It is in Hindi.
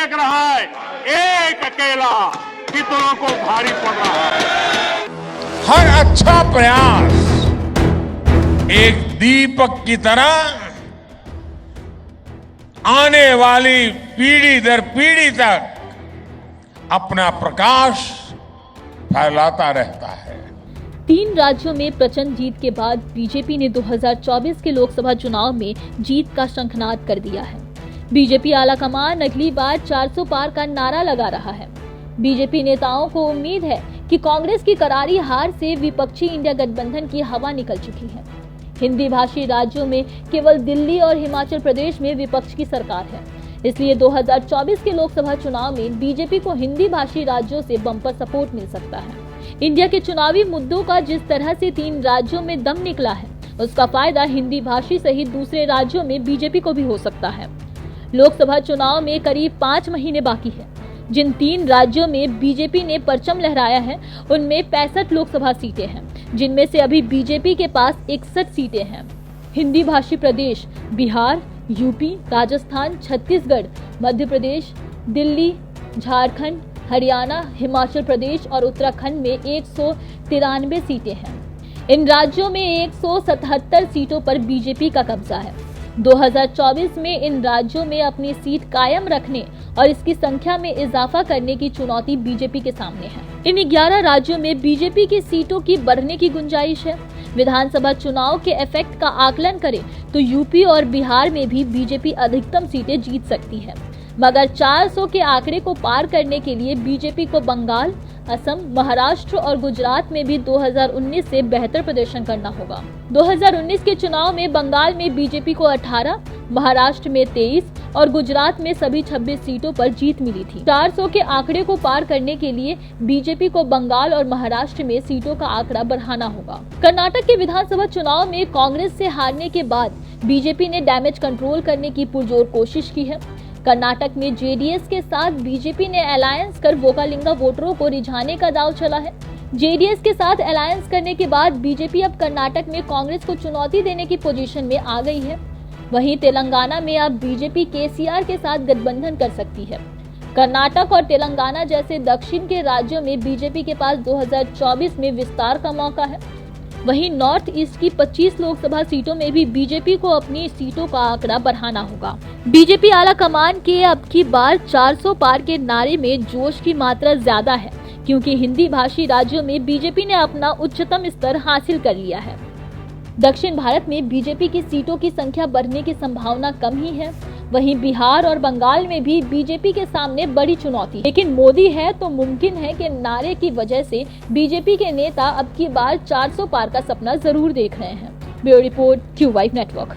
देख रहा है, एक अकेला कितनों को भारी पड़ रहा है। हर अच्छा प्रयास एक दीपक की तरह आने वाली पीढ़ी दर पीढ़ी तक अपना प्रकाश फैलाता रहता है। 3 राज्यों में प्रचंड जीत के बाद बीजेपी ने 2024 के लोकसभा चुनाव में जीत का शंखनाद कर दिया है। बीजेपी आलाकमान अगली बार 400 पार का नारा लगा रहा है। बीजेपी नेताओं को उम्मीद है कि कांग्रेस की करारी हार से विपक्षी इंडिया गठबंधन की हवा निकल चुकी है। हिंदी भाषी राज्यों में केवल दिल्ली और हिमाचल प्रदेश में विपक्ष की सरकार है, इसलिए 2024 के लोकसभा चुनाव में बीजेपी को हिंदी भाषी राज्यों से बम्पर सपोर्ट मिल सकता है। इंडिया के चुनावी मुद्दों का जिस तरह से 3 राज्यों में दम निकला है, उसका फायदा हिंदी भाषी सहित दूसरे राज्यों में बीजेपी को भी हो सकता है। लोकसभा चुनाव में करीब 5 महीने बाकी है। जिन 3 राज्यों में बीजेपी ने परचम लहराया है, उनमें 65 लोकसभा सीटें हैं, जिनमें से अभी बीजेपी के पास 61 सीटें हैं। हिंदी भाषी प्रदेश बिहार, यूपी, राजस्थान, छत्तीसगढ़, मध्य प्रदेश, दिल्ली, झारखंड, हरियाणा, हिमाचल प्रदेश और उत्तराखंड में 193 सीटें हैं। इन राज्यों में 177 सीटों पर बीजेपी का कब्जा है। 2024 में इन राज्यों में अपनी सीट कायम रखने और इसकी संख्या में इजाफा करने की चुनौती बीजेपी के सामने है। इन 11 राज्यों में बीजेपी की सीटों की बढ़ने की गुंजाइश है। विधानसभा चुनाव के इफेक्ट का आकलन करें तो यूपी और बिहार में भी बीजेपी अधिकतम सीटें जीत सकती है, मगर 400 के आंकड़े को पार करने के लिए बीजेपी को बंगाल, असम, महाराष्ट्र और गुजरात में भी 2019 से बेहतर प्रदर्शन करना होगा। 2019 के चुनाव में बंगाल में बीजेपी को 18, महाराष्ट्र में 23 और गुजरात में सभी 26 सीटों पर जीत मिली थी। 400 के आंकड़े को पार करने के लिए बीजेपी को बंगाल और महाराष्ट्र में सीटों का आंकड़ा बढ़ाना होगा। कर्नाटक के विधानसभा चुनाव में कांग्रेस से हारने के बाद बीजेपी ने डैमेज कंट्रोल करने की पुरजोर कोशिश की है। कर्नाटक में जेडीएस के साथ बीजेपी ने अलायंस कर वोकालिंगा वोटरों को रिझाने का दांव चला है। जेडीएस के साथ अलायंस करने के बाद बीजेपी अब कर्नाटक में कांग्रेस को चुनौती देने की पोजीशन में आ गई है। वहीं तेलंगाना में अब बीजेपी केसीआर के साथ गठबंधन कर सकती है। कर्नाटक और तेलंगाना जैसे दक्षिण के राज्यों में बीजेपी के पास 2024 में विस्तार का मौका है। वहीं नॉर्थ ईस्ट की 25 लोकसभा सीटों में भी बीजेपी को अपनी सीटों का आंकड़ा बढ़ाना होगा। बीजेपी आला कमान के अब की बार 400 पार के नारे में जोश की मात्रा ज्यादा है, क्योंकि हिंदी भाषी राज्यों में बीजेपी ने अपना उच्चतम स्तर हासिल कर लिया है। दक्षिण भारत में बीजेपी की सीटों की संख्या बढ़ने की संभावना कम ही है। वहीं बिहार और बंगाल में भी बीजेपी के सामने बड़ी चुनौती, लेकिन मोदी है तो मुमकिन है कि नारे की वजह से बीजेपी के नेता अब की बार 400 पार का सपना जरूर देख रहे हैं। ब्यूरो रिपोर्ट, क्यू वाइव नेटवर्क।